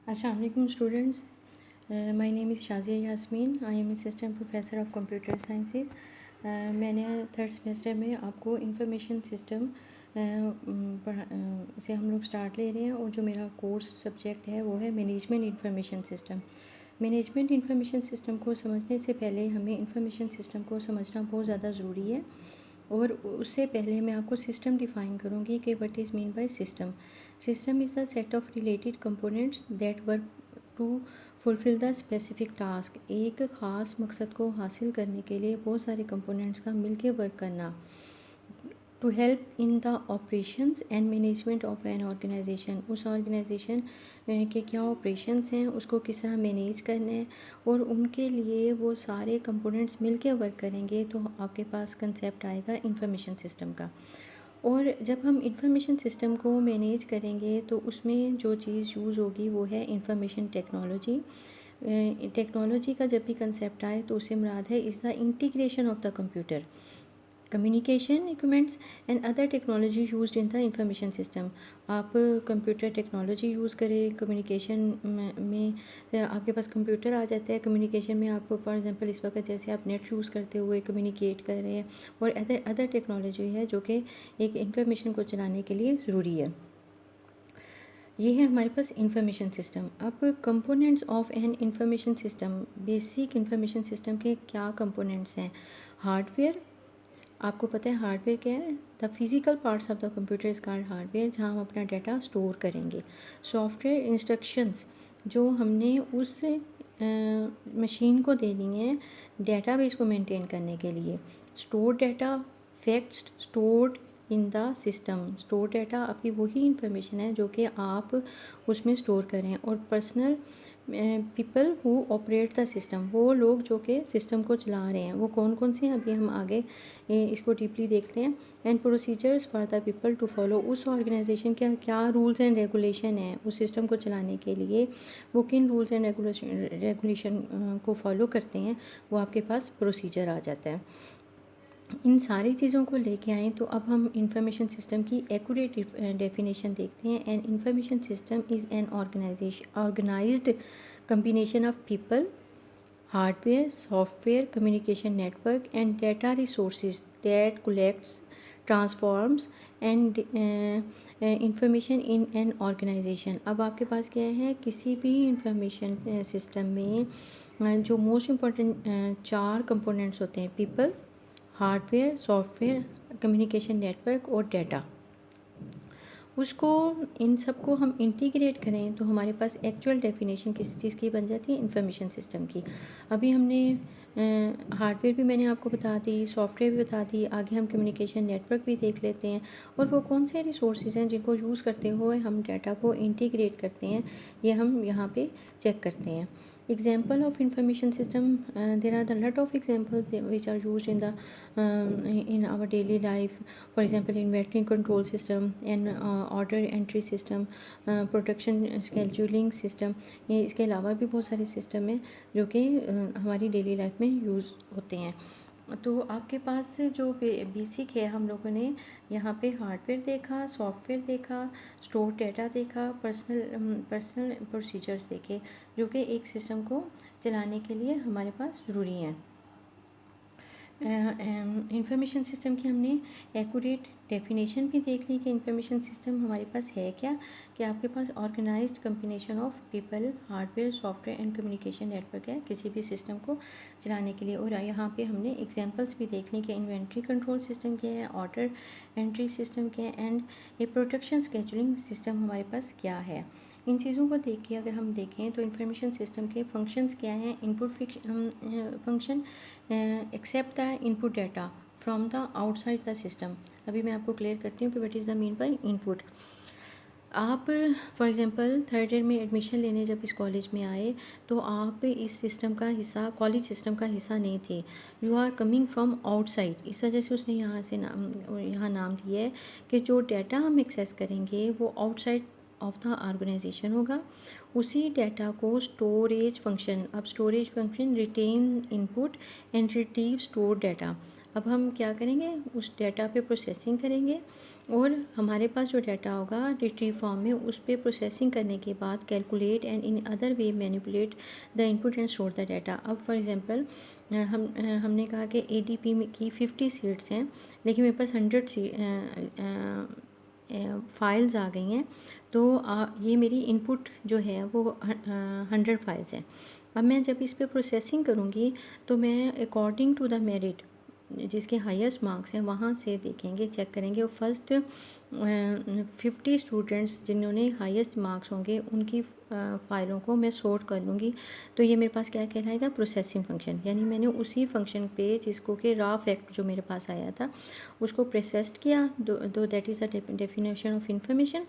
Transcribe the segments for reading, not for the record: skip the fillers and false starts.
Assalamu alaikum students. My name is Shazia Yasmin. I am assistant professor of computer sciences. मैंने third semester में आपको information system से हम लोग start ले रहे हैं और जो मेरा कोर्स सब्जेक्ट है वो है management information system. Management information system को समझने से पहले हमें इंफॉर्मेशन सिस्टम को समझना बहुत ज़्यादा ज़रूरी है और उससे पहले मैं आपको सिस्टम डिफ़ाइन करूँगी कि what is mean by system. System is the set of related components that work to fulfil the specific task. एक ख़ास मकसद को हासिल करने के लिए बहुत सारे कंपोनेंट्स का मिलके वर्क करना। To help in the operations and management of an organisation. उस ऑर्गेनाइजेशन के क्या ऑपरेशंस हैं, उसको किस तरह मैनेज करना है और उनके लिए वो सारे कंपोनेंट्स मिलके वर्क करेंगे तो आपके पास कंसेप्ट आएगा इंफॉर्मेशन सिस्टम का। और जब हम इंफॉर्मेशन सिस्टम को मैनेज करेंगे तो उसमें जो चीज़ यूज़ होगी वो है इंफॉर्मेशन टेक्नोलॉजी। टेक्नोलॉजी का जब भी कंसेप्ट आए तो उससे मुराद है is the integration of the computer, communication equipments and other technology used in the information system. आप कंप्यूटर टेक्नोलॉजी यूज़ करें कम्युनिकेशन में आपके पास कंप्यूटर आ जाता है। कम्युनिकेशन में आपको फॉर एग्जांपल इस वक्त जैसे आप नेट यूज़ करते हुए कम्युनिकेट कर रहे हैं और अदर टेक्नोलॉजी है जो कि एक इंफॉर्मेशन को चलाने के लिए ज़रूरी है। ये है हमारे पास इंफॉर्मेशन सिस्टम। अब components of N information system, basic information system के क्या कंपोनेंट्स हैं। हार्डवेयर, आपको पता है हार्डवेयर क्या है, the physical parts of the computer is called hardware, जहाँ हम अपना डाटा स्टोर करेंगे। सॉफ्टवेयर इंस्ट्रक्शंस जो हमने उस मशीन को देनी है डेटाबेस को मेंटेन करने के लिए। Store data, facts stored in the system. Store data आपकी वही इंफॉर्मेशन है जो कि आप उसमें स्टोर करें। और personal people who operate the system, वो लोग जो कि सिस्टम को चला रहे हैं, वो कौन कौन से हैं अभी हम आगे इसको डीपली देखते हैं। And procedures for the people to follow, उस ऑर्गेनाइजेशन के क्या रूल्स एंड रेगुलेशन हैं उस सिस्टम को चलाने के लिए, वो किन रूल्स एंड रेगुलेशन को फॉलो करते हैं, वो आपके पास प्रोसीजर आ जाता है। इन सारी चीज़ों को लेके आएँ तो अब हम इंफॉर्मेशन सिस्टम की एक्यूरेट डेफिनेशन देखते हैं। An information system is an organised combination of people, hardware, software, communication network and data resources that collects, transforms and information in an organisation. अब आपके पास क्या है, किसी भी इंफॉर्मेशन सिस्टम में जो मोस्ट इम्पॉर्टेंट चार कंपोनेंट्स होते हैं, people, hardware, software, communication network और डाटा, उसको इन सब को हम इंटीग्रेट करें तो हमारे पास एक्चुअल डेफिनेशन किस चीज़ की बन जाती है, इंफॉर्मेशन सिस्टम की। अभी हमने हार्डवेयर भी मैंने आपको बता दी, सॉफ्टवेयर भी बता दी, आगे हम कम्युनिकेशन नेटवर्क भी देख लेते हैं और वो कौन से रिसोर्सेज हैं जिनको यूज़ करते हुए हम डाटा को इंटीग्रेट करते हैं, ये हम यहाँ पे चेक करते हैं। Example of information system, there are the lot of examples which are used in our daily life. For example, inventory control system and order entry system, production scheduling system। ये इसके अलावा भी बहुत सारे सिस्टम हैं जो कि हमारी डेली लाइफ में यूज़ होते हैं। तो आपके पास जो बेसिक है, हम लोगों ने यहाँ पे हार्डवेयर देखा, सॉफ्टवेयर देखा, स्टोर डाटा देखा, पर्सनल प्रोसीजर्स देखे जो कि एक सिस्टम को चलाने के लिए हमारे पास ज़रूरी हैं। इंफॉर्मेशन सिस्टम की हमने एक्यूरेट डेफिनेशन भी देख ली कि इंफॉर्मेशन सिस्टम हमारे पास है क्या, कि आपके पास organised combination of people, hardware, software and communication network है किसी भी सिस्टम को चलाने के लिए। और यहाँ पे हमने एग्जांपल्स भी देख ली कि इन्वेंट्री कंट्रोल सिस्टम क्या है, ऑर्डर एंट्री सिस्टम क्या है एंड ये प्रोडक्शन स्केजुलिंग सिस्टम हमारे पास क्या है। इन चीज़ों को देख के अगर हम देखें तो इंफॉर्मेशन सिस्टम के फंक्शंस क्या हैं। Input function accept the input data from the outside the system. अभी मैं आपको क्लियर करती हूँ कि what is the mean by input. आप फॉर एग्ज़ाम्पल थर्ड ईयर में एडमिशन लेने जब इस कॉलेज में आए तो आप इस सिस्टम का हिस्सा, कॉलेज सिस्टम का हिस्सा नहीं थे। You are coming from outside, इस वजह से उसने यहाँ नाम दिया है कि जो डाटा हम एक्सेस करेंगे वो आउटसाइड ऑफ द ऑर्गेनाइजेशन होगा। उसी डाटा को स्टोरेज फंक्शन, अब storage function retain input and retrieve store data. अब हम क्या करेंगे, उस डाटा पे प्रोसेसिंग करेंगे और हमारे पास जो डाटा होगा रिट्रीव फॉर्म में, उस पे प्रोसेसिंग करने के बाद calculate and in other way manipulate the input and store the data. अब फॉर एग्जांपल हमने कहा कि एडीपी में की 50 सीट्स हैं, लेकिन मेरे पास 100 फाइल्स आ गई हैं, तो ये मेरी इनपुट जो है वो 100 फाइल्स हैं। अब मैं जब इस पे प्रोसेसिंग करूँगी तो मैं अकॉर्डिंग टू द मेरिट जिसके हाईएस्ट मार्क्स हैं वहाँ से देखेंगे, चेक करेंगे, और फर्स्ट 50 स्टूडेंट्स जिन्होंने हाईएस्ट मार्क्स होंगे उनकी फ़ाइलों को मैं सॉर्ट कर लूँगी। तो ये मेरे पास क्या कहलाएगा, प्रोसेसिंग फ़ंक्शन। यानी मैंने उसी फंक्शन पे जिसको कि रॉ फैक्ट जो मेरे पास आया था उसको प्रोसेस्ड किया, दो that is the definition of information,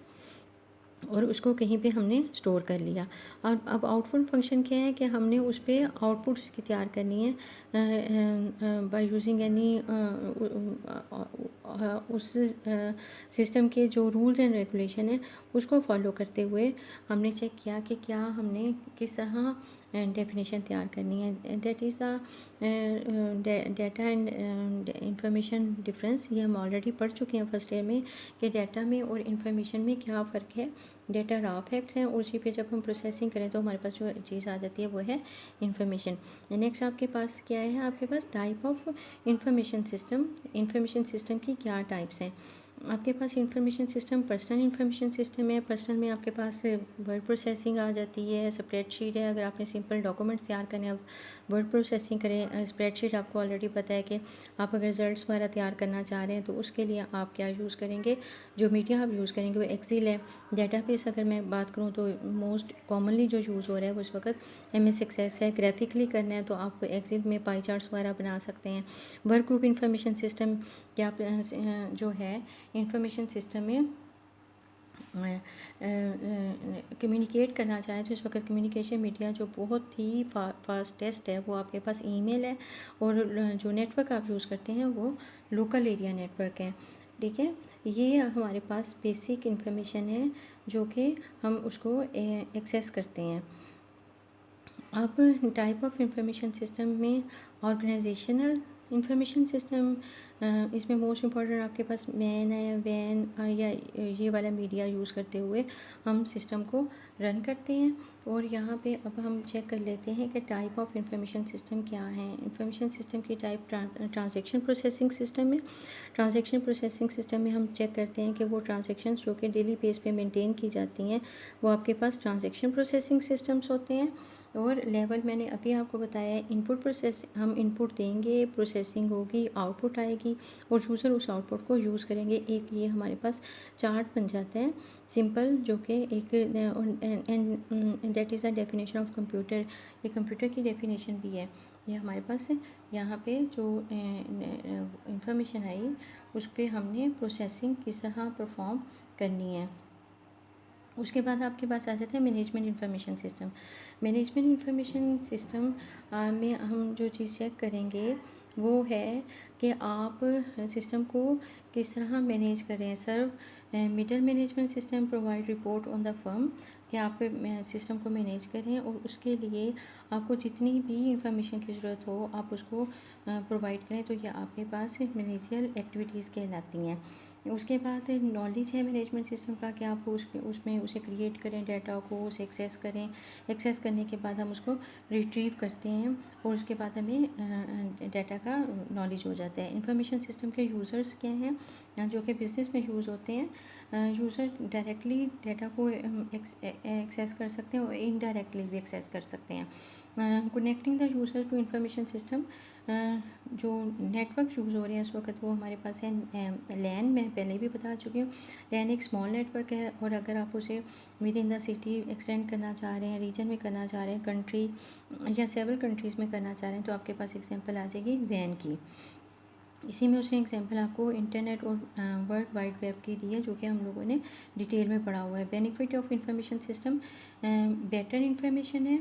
और उसको कहीं पे हमने स्टोर कर लिया। और अब आउटपुट फंक्शन क्या है कि हमने उस पे आउटपुट उसकी तैयार करनी है बाय यूजिंग एनी उस सिस्टम के जो रूल्स एंड रेगुलेशन है उसको फॉलो करते हुए हमने चेक किया कि क्या हमने किस तरह डेफिनेशन तैयार करनी है। That is the data and information difference. ये हम ऑलरेडी पढ़ चुके हैं फर्स्ट ईयर में कि डाटा में और इंफॉर्मेशन में क्या फ़र्क है। डाटा रॉ फैक्ट्स हैं, उसी पे जब हम प्रोसेसिंग करें तो हमारे पास जो चीज़ आ जाती है वो है इंफॉर्मेशन। नेक्स्ट आपके पास क्या है, आपके पास type of information system. Information system की क्या टाइप्स हैं आपके पास। Information system personal information system है। पर्सनल में आपके पास वर्ड प्रोसेसिंग आ जाती है, स्प्रेडशीट है। अगर आपने सिंपल डॉक्यूमेंट्स तैयार करने हैं, आप वर्ड प्रोसेसिंग करें। स्प्रेडशीट आपको ऑलरेडी पता है कि आप अगर रिजल्ट्स वगैरह तैयार करना चाह रहे हैं तो उसके लिए आप क्या यूज़ करेंगे, जो मीडिया आप यूज़ करेंगे वो एक्सेल है। डेटाबेस अगर मैं बात करूँ तो मोस्ट कॉमनली जो यूज़ हो रहा है वो इस वक्त एमएस एक्सेस है। ग्राफिकली करना है तो आप एक्सेल में पाई चार्ट्स वगैरह बना सकते हैं। वर्क ग्रुप इंफॉर्मेशन सिस्टम क्या जो है इंफॉर्मेशन सिस्टम में कम्युनिकेट करना चाहें तो इस वक्त कम्युनिकेशन मीडिया जो बहुत ही फास्टेस्ट है वो आपके पास ईमेल है, और जो नेटवर्क आप यूज़ करते हैं वो लोकल एरिया नेटवर्क है। ठीक है, ये हमारे पास बेसिक इंफॉर्मेशन है जो कि हम उसको एक्सेस करते हैं। अब टाइप ऑफ इंफॉर्मेशन सिस्टम में ऑर्गेनाइजेशनल इंफॉर्मेशन सिस्टम, इसमें मोस्ट इम्पॉर्टेंट आपके पास मैन है, वैन या ये वाला मीडिया यूज़ करते हुए हम सिस्टम को रन करते हैं। और यहाँ पे अब हम चेक कर लेते हैं कि टाइप ऑफ इंफॉर्मेशन सिस्टम क्या है। इंफॉर्मेशन सिस्टम की टाइप ट्रांजैक्शन प्रोसेसिंग सिस्टम में, ट्रांजैक्शन प्रोसेसिंग सिस्टम में हम चेक करते हैं कि वो ट्रांजैक्शन जो कि डेली बेस पे मेंटेन की जाती हैं वो आपके पास ट्रांजैक्शन प्रोसेसिंग सिस्टम्स होते हैं। और लेवल मैंने अभी आपको बताया है, इनपुट प्रोसेस, हम इनपुट देंगे, प्रोसेसिंग होगी, आउटपुट आएगी और यूज़र उस आउटपुट को यूज़ करेंगे। एक ये हमारे पास चार्ट बन जाता है सिंपल, जो कि एक and that is the definition of computer. ये कंप्यूटर की डेफिनेशन भी है। ये हमारे पास यहाँ पे जो इंफॉर्मेशन आई उस पर हमने प्रोसेसिंग किस तरह परफॉर्म करनी है। उसके बाद आपके पास आ जाता है management information system. Management information system में हम जो चीज़ चेक करेंगे वो है कि आप सिस्टम को किस तरह मैनेज करें। Serve middle management system provide report on the firm, कि आप सिस्टम को मैनेज करें और उसके लिए आपको जितनी भी इंफॉर्मेशन की ज़रूरत हो आप उसको प्रोवाइड करें। तो ये आपके पास मैनेजरियल एक्टिविटीज़ कहलाती हैं। उसके बाद नॉलेज है मैनेजमेंट सिस्टम का, कि आप उसमें उसे क्रिएट करें, डाटा को उसे एक्सेस करें। एक्सेस करने के बाद हम उसको रिट्रीव करते हैं और उसके बाद हमें डाटा का नॉलेज हो जाता है। इंफॉर्मेशन सिस्टम के यूज़र्स क्या हैं जो कि बिज़नेस में यूज़ होते हैं। यूज़र डायरेक्टली डाटा को एक्सेस कर सकते हैं और इनडायरेक्टली भी एक्सेस कर सकते हैं। Connecting the user to information system, जो नेटवर्क यूज़ हो रहे हैं इस वक्त वो हमारे पास है लैन, मैं पहले भी बता चुकी हूँ। लैन एक स्मॉल नेटवर्क है और अगर आप उसे with in the city extend करना चाह रहे हैं, रीजन में करना चाह रहे हैं, कंट्री या सेवरल कंट्रीज़ में करना चाह रहे हैं तो आपके पास एग्जांपल आ जाएगी वैन की। इसी में उसने एग्जांपल आपको इंटरनेट और वर्ल्ड वाइड वेब की दी है जो कि हम लोगों ने डिटेल में पढ़ा हुआ है। Benefit of information system, better information है,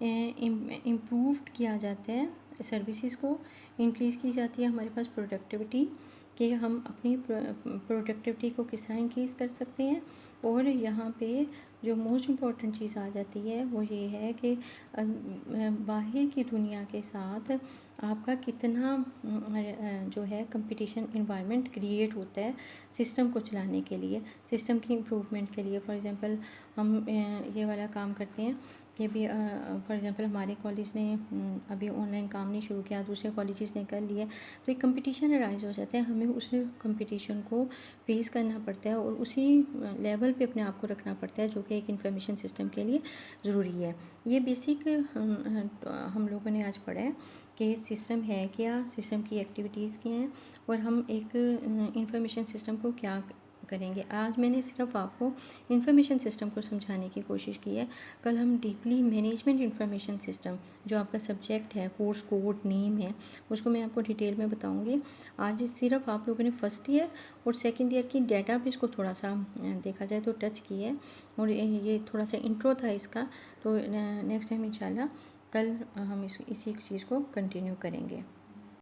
इम्प्रूव्ड किया जाता है, सर्विसेज को इंक्रीज़ की जाती है, हमारे पास प्रोडक्टिविटी कि हम अपनी प्रोडक्टिविटी को किस तरह इंक्रीज़ कर सकते हैं। और यहाँ पे जो मोस्ट इम्पॉर्टेंट चीज़ आ जाती है वो ये है कि बाहर की दुनिया के साथ आपका कितना जो है कंपटीशन इन्वायरमेंट क्रिएट होता है सिस्टम को चलाने के लिए, सिस्टम की इम्प्रूवमेंट के लिए। फॉर एग्ज़ाम्पल हम ये वाला काम करते हैं, ये भी फॉर एग्ज़ाम्पल हमारे कॉलेज ने अभी ऑनलाइन काम नहीं शुरू किया, दूसरे कॉलेजेस ने कर लिया, तो एक कंपटीशन अराइज हो जाता है। हमें उस कंपटीशन को फेस करना पड़ता है और उसी लेवल पे अपने आप को रखना पड़ता है, जो कि एक इंफॉर्मेशन सिस्टम के लिए ज़रूरी है। ये बेसिक हम लोगों ने आज पढ़ा है कि सिस्टम है क्या, सिस्टम की एक्टिविटीज़ क्या हैं और हम एक इंफॉर्मेशन सिस्टम को क्या करेंगे। आज मैंने सिर्फ आपको इंफॉर्मेशन सिस्टम को समझाने की कोशिश की है। कल हम डीपली मैनेजमेंट इंफॉर्मेशन सिस्टम, जो आपका सब्जेक्ट है, कोर्स कोड नेम है, उसको मैं आपको डिटेल में बताऊंगी। आज सिर्फ आप लोगों ने फर्स्ट ईयर और सेकंड ईयर की डेटाबेस को थोड़ा सा देखा जाए तो टच की है, और ये थोड़ा सा इंट्रो था इसका। तो नेक्स्ट टाइम इंशाल्लाह कल हम इसी चीज़ को कंटिन्यू करेंगे।